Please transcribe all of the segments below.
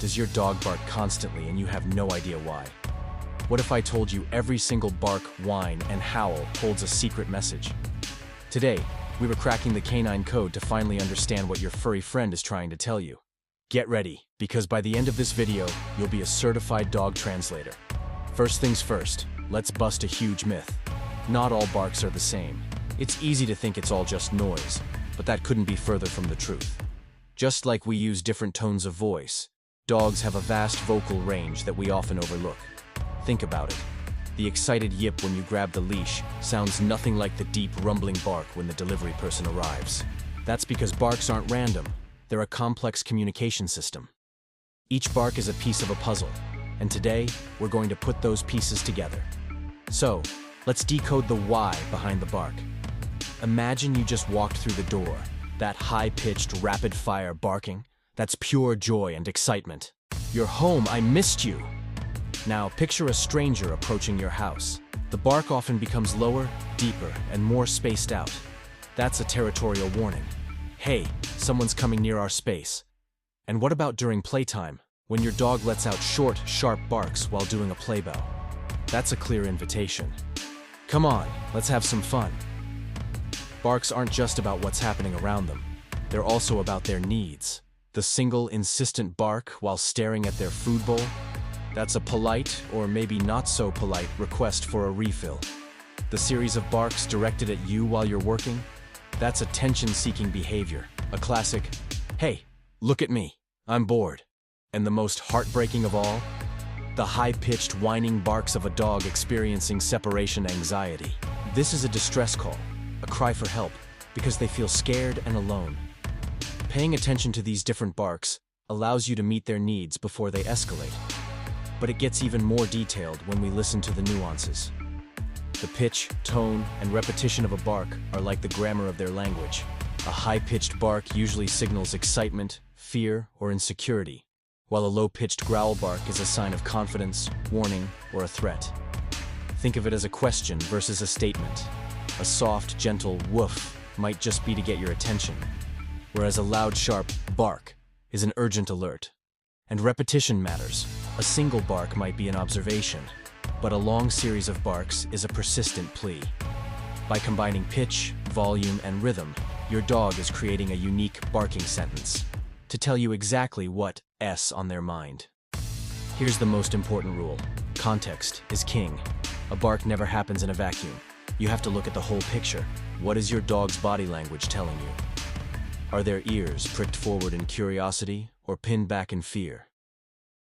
Does your dog bark constantly and you have no idea why? What if I told you every single bark, whine, and howl holds a secret message? Today, we were cracking the canine code to finally understand what your furry friend is trying to tell you. Get ready, because by the end of this video, you'll be a certified dog translator. First things first, let's bust a huge myth. Not all barks are the same. It's easy to think it's all just noise, but that couldn't be further from the truth. Just like we use different tones of voice, dogs have a vast vocal range that we often overlook. Think about it. The excited yip when you grab the leash sounds nothing like the deep, rumbling bark when the delivery person arrives. That's because barks aren't random. They're a complex communication system. Each bark is a piece of a puzzle, and today, we're going to put those pieces together. So, let's decode the why behind the bark. Imagine you just walked through the door. That high-pitched, rapid-fire barking, that's pure joy and excitement. You're home, I missed you! Now, picture a stranger approaching your house. The bark often becomes lower, deeper, and more spaced out. That's a territorial warning. Hey, someone's coming near our space. And what about during playtime, when your dog lets out short, sharp barks while doing a playbow? That's a clear invitation. Come on, let's have some fun. Barks aren't just about what's happening around them. They're also about their needs. The single, insistent bark while staring at their food bowl? That's a polite, or maybe not so polite, request for a refill. The series of barks directed at you while you're working? That's attention-seeking behavior. A classic, hey, look at me, I'm bored. And the most heartbreaking of all? The high-pitched, whining barks of a dog experiencing separation anxiety. This is a distress call, a cry for help, because they feel scared and alone. Paying attention to these different barks allows you to meet their needs before they escalate. But it gets even more detailed when we listen to the nuances. The pitch, tone, and repetition of a bark are like the grammar of their language. A high-pitched bark usually signals excitement, fear, or insecurity, while a low-pitched growl bark is a sign of confidence, warning, or a threat. Think of it as a question versus a statement. A soft, gentle woof might just be to get your attention, whereas a loud, sharp bark is an urgent alert. And repetition matters. A single bark might be an observation, but a long series of barks is a persistent plea. By combining pitch, volume, and rhythm, your dog is creating a unique barking sentence to tell you exactly what's on their mind. Here's the most important rule. Context is king. A bark never happens in a vacuum. You have to look at the whole picture. What is your dog's body language telling you? Are their ears pricked forward in curiosity or pinned back in fear?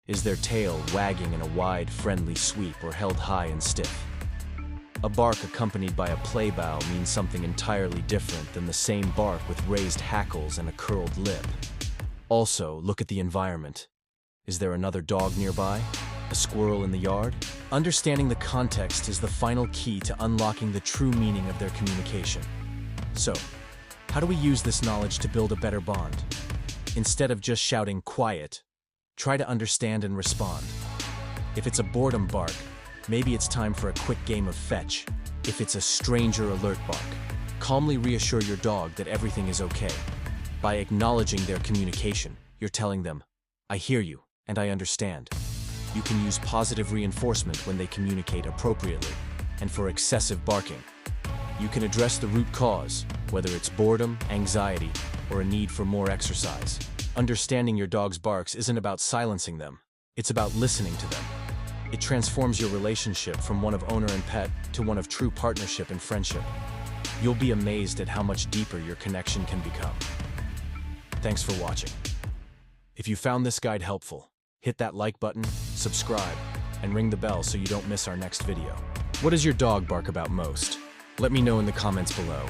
Is their tail wagging in a wide, friendly sweep or held high and stiff? A bark accompanied by a play bow means something entirely different than the same bark with raised hackles and a curled lip. Also, look at the environment. Is there another dog nearby? A squirrel in the yard? Understanding the context is the final key to unlocking the true meaning of their communication. So, how do we use this knowledge to build a better bond? Instead of just shouting quiet, try to understand and respond. If it's a boredom bark, maybe it's time for a quick game of fetch. If it's a stranger alert bark, calmly reassure your dog that everything is okay. By acknowledging their communication, you're telling them, I hear you and I understand. You can use positive reinforcement when they communicate appropriately. And for excessive barking, you can address the root cause, whether it's boredom, anxiety, or a need for more exercise. Understanding your dog's barks isn't about silencing them. It's about listening to them. It transforms your relationship from one of owner and pet to one of true partnership and friendship. You'll be amazed at how much deeper your connection can become. Thanks for watching. If you found this guide helpful, hit that like button, subscribe, and ring the bell so you don't miss our next video. What does your dog bark about most? Let me know in the comments below.